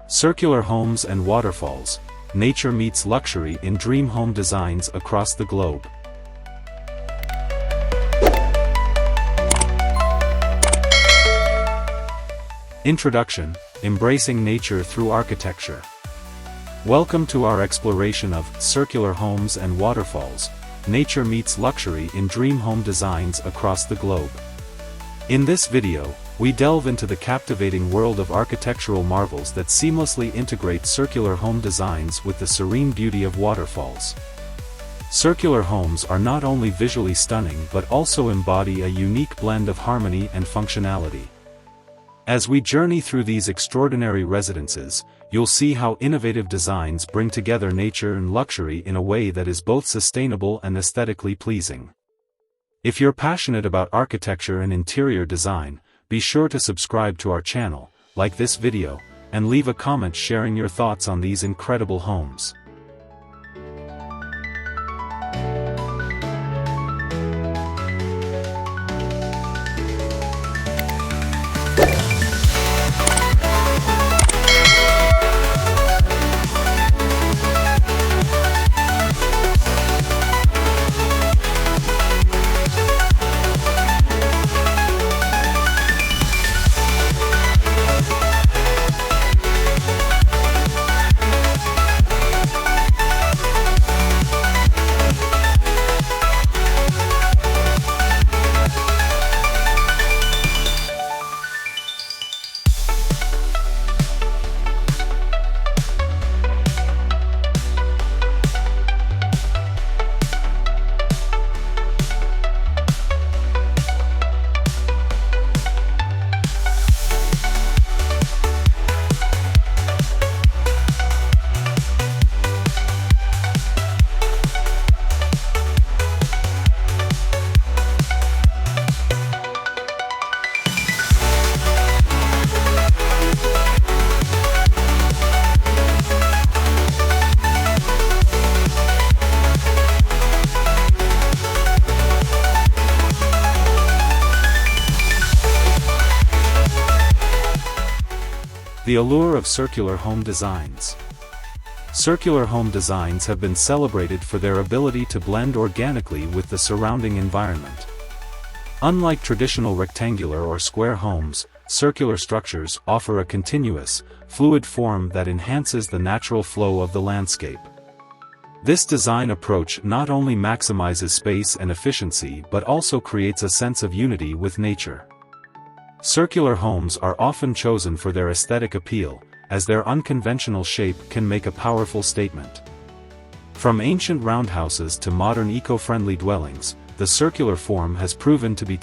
Circular homes and waterfalls, nature meets luxury in dream home designs across the globe. Introduction: Embracing nature through architecture. Welcome to our exploration of circular homes and waterfalls, nature meets luxury in dream home designs across the globe. In this video, we delve into the captivating world of architectural marvels that seamlessly integrate circular home designs with the serene beauty of waterfalls. Circular homes are not only visually stunning but also embody a unique blend of harmony and functionality. As we journey through these extraordinary residences, you'll see how innovative designs bring together nature and luxury in a way that is both sustainable and aesthetically pleasing. If you're passionate about architecture and interior design, be sure to subscribe to our channel, like this video, and leave a comment sharing your thoughts on these incredible homes. The allure of circular home designs. Circular home designs have been celebrated for their ability to blend organically with the surrounding environment. Unlike traditional rectangular or square homes, circular structures offer a continuous, fluid form that enhances the natural flow of the landscape. This design approach not only maximizes space and efficiency but also creates a sense of unity with nature. Circular homes are often chosen for their aesthetic appeal, as their unconventional shape can make a powerful statement. From ancient roundhouses to modern eco-friendly dwellings, the circular form has proven to be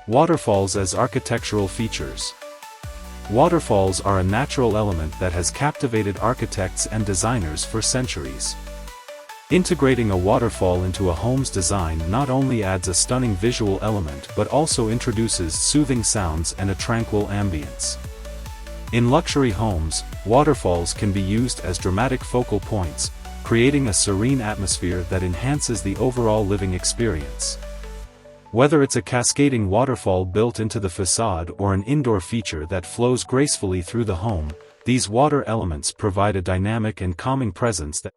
Waterfalls as architectural features. Waterfalls are a natural element that has captivated architects and designers for centuries. Integrating a waterfall into a home's design not only adds a stunning visual element but also introduces soothing sounds and a tranquil ambience. In luxury homes, waterfalls can be used as dramatic focal points, creating a serene atmosphere that enhances the overall living experience. Whether it's a cascading waterfall built into the facade or an indoor feature that flows gracefully through the home, these water elements provide a dynamic and calming presence that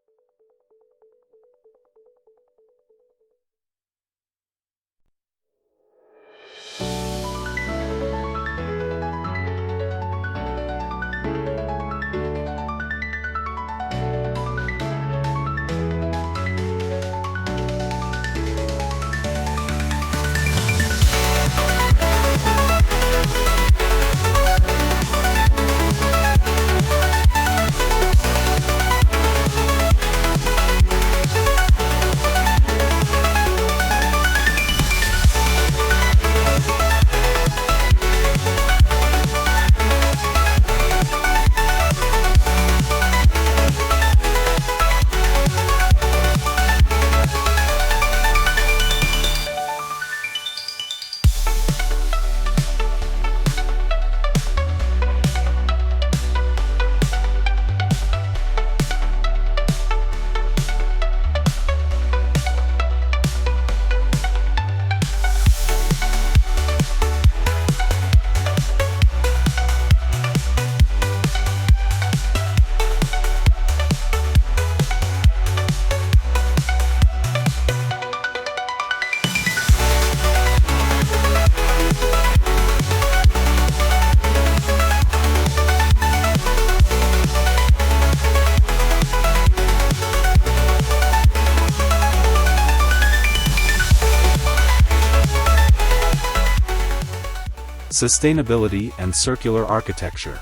Sustainability and circular architecture.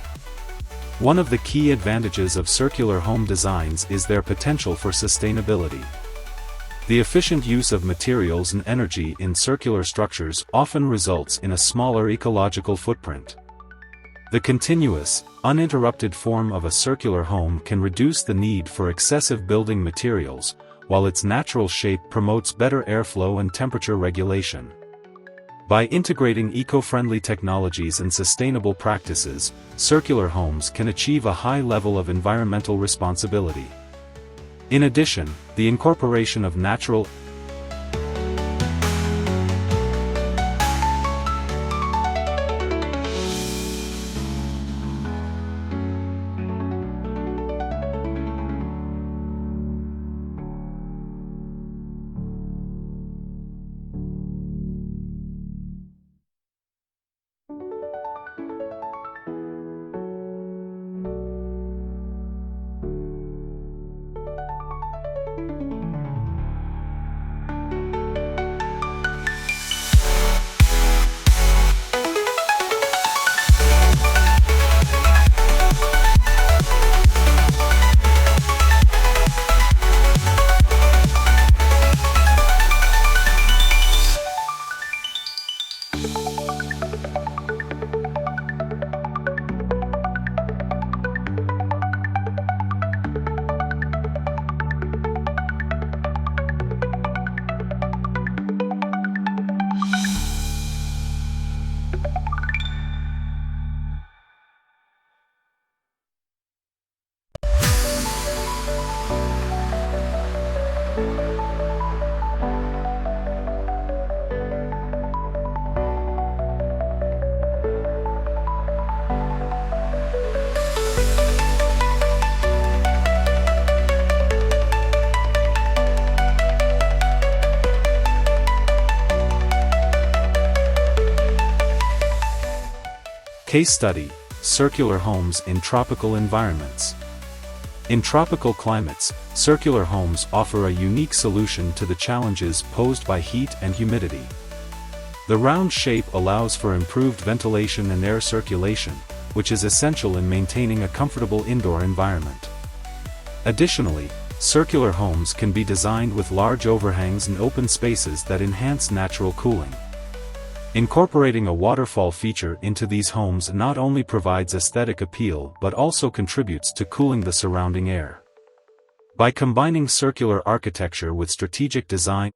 One of the key advantages of circular home designs is their potential for sustainability. The efficient use of materials and energy in circular structures often results in a smaller ecological footprint. The continuous, uninterrupted form of a circular home can reduce the need for excessive building materials, while its natural shape promotes better airflow and temperature regulation. By integrating eco-friendly technologies and sustainable practices, circular homes can achieve a high level of environmental responsibility. In addition, the incorporation of natural Case study: circular homes in tropical environments. In tropical climates, circular homes offer a unique solution to the challenges posed by heat and humidity. The round shape allows for improved ventilation and air circulation, which is essential in maintaining a comfortable indoor environment. Additionally, circular homes can be designed with large overhangs and open spaces that enhance natural cooling. Incorporating a waterfall feature into these homes not only provides aesthetic appeal but also contributes to cooling the surrounding air. By combining circular architecture with strategic design,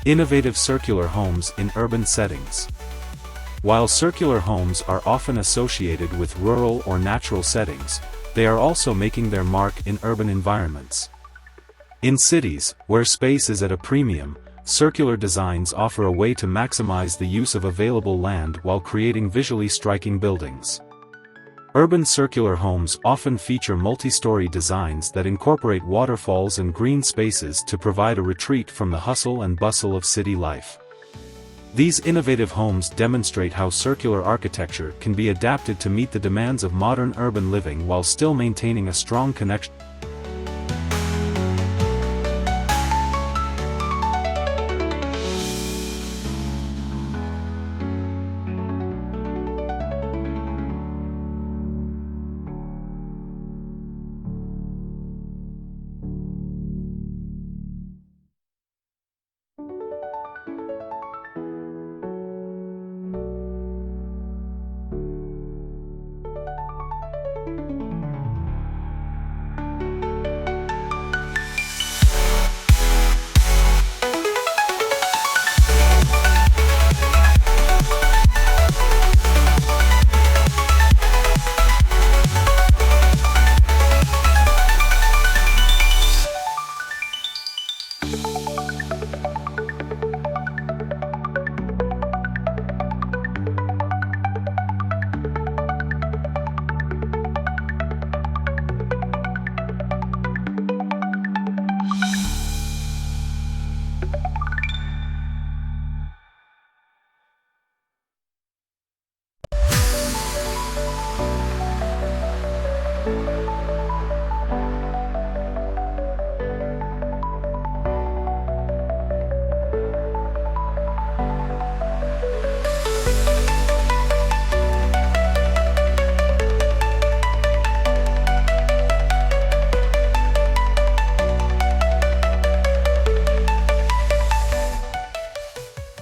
innovative circular homes in urban settings. While circular homes are often associated with rural or natural settings, they are also making their mark in urban environments. In cities, where space is at a premium, circular designs offer a way to maximize the use of available land while creating visually striking buildings. Urban circular homes often feature multi-story designs that incorporate waterfalls and green spaces to provide a retreat from the hustle and bustle of city life. These innovative homes demonstrate how circular architecture can be adapted to meet the demands of modern urban living while still maintaining a strong connection.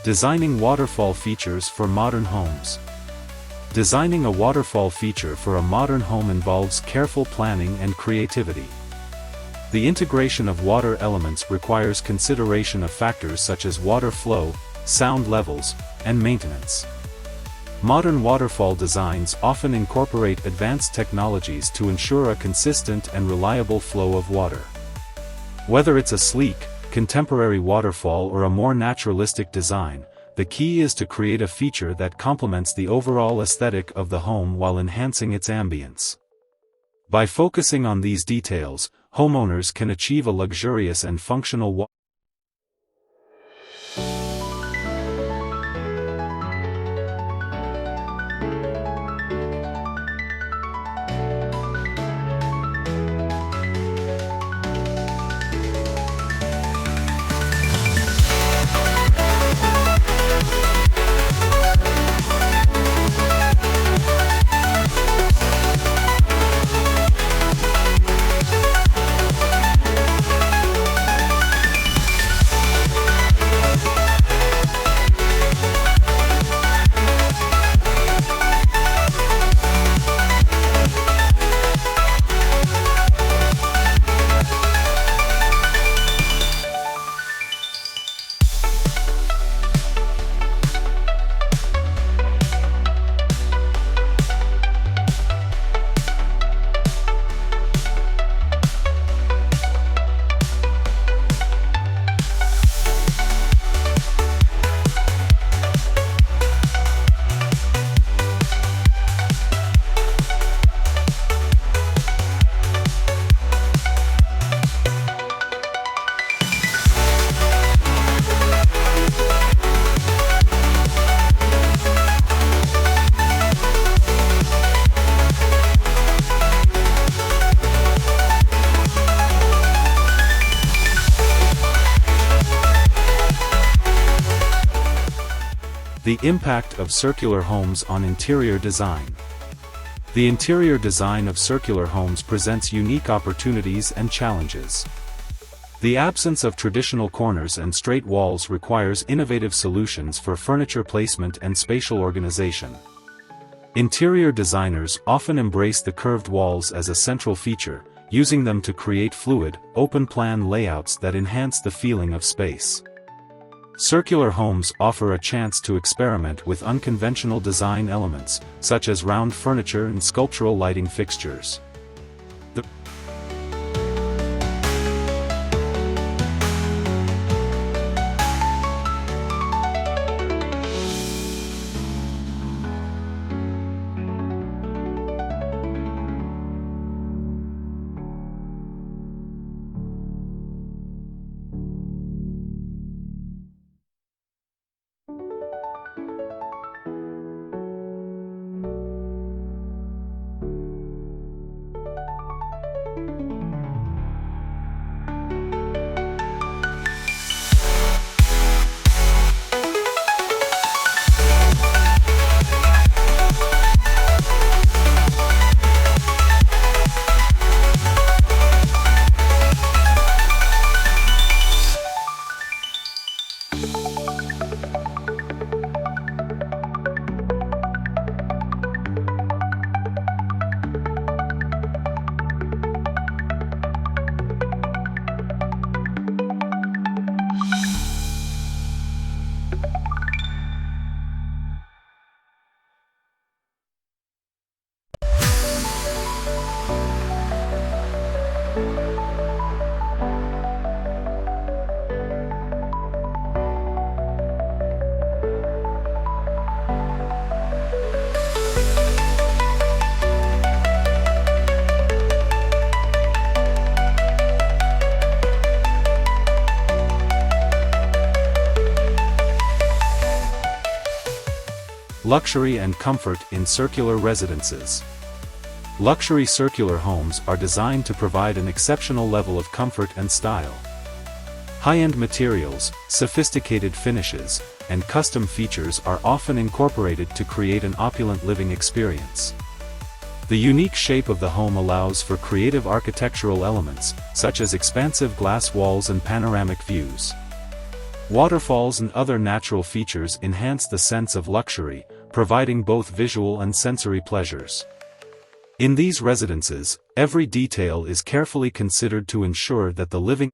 Designing waterfall features for modern homes. Designing a waterfall feature for a modern home involves careful planning and creativity. The integration of water elements requires consideration of factors such as water flow, sound levels, and maintenance. Modern waterfall designs often incorporate advanced technologies to ensure a consistent and reliable flow of water. Whether it's a sleek, contemporary waterfall or a more naturalistic design, the key is to create a feature that complements the overall aesthetic of the home while enhancing its ambience. By focusing on these details, homeowners can achieve a luxurious and functional The impact of circular homes on interior design. The interior design of circular homes presents unique opportunities and challenges. The absence of traditional corners and straight walls requires innovative solutions for furniture placement and spatial organization. Interior designers often embrace the curved walls as a central feature, using them to create fluid, open-plan layouts that enhance the feeling of space. Circular homes offer a chance to experiment with unconventional design elements, such as round furniture and sculptural lighting fixtures. Luxury and comfort in circular residences. Luxury circular homes are designed to provide an exceptional level of comfort and style. High-end materials, sophisticated finishes, and custom features are often incorporated to create an opulent living experience. The unique shape of the home allows for creative architectural elements, such as expansive glass walls and panoramic views. Waterfalls and other natural features enhance the sense of luxury, providing both visual and sensory pleasures. In these residences, every detail is carefully considered to ensure that the living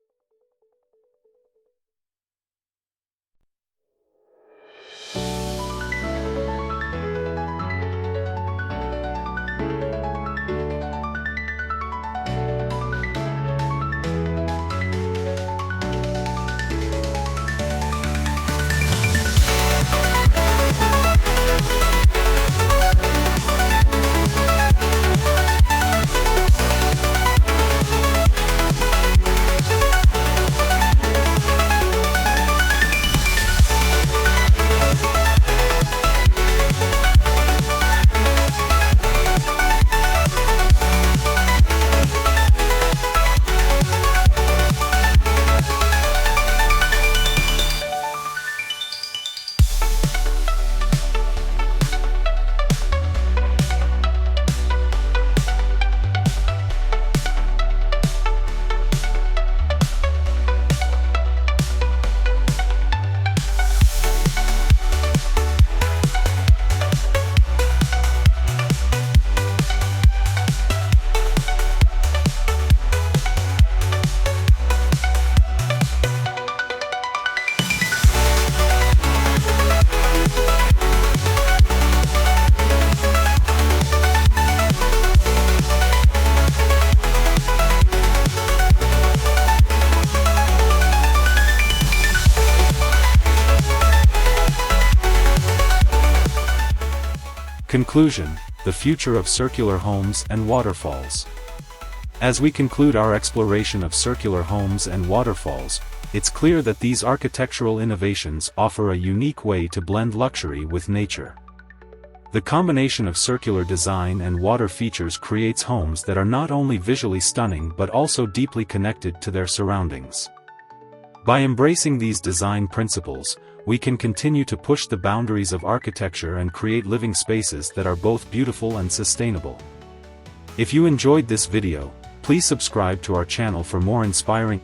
Conclusion: the future of circular homes and waterfalls. As we conclude our exploration of circular homes and waterfalls, it's clear that these architectural innovations offer a unique way to blend luxury with nature. The combination of circular design and water features creates homes that are not only visually stunning but also deeply connected to their surroundings. By embracing these design principles, we can continue to push the boundaries of architecture and create living spaces that are both beautiful and sustainable. If you enjoyed this video, please subscribe to our channel for more inspiring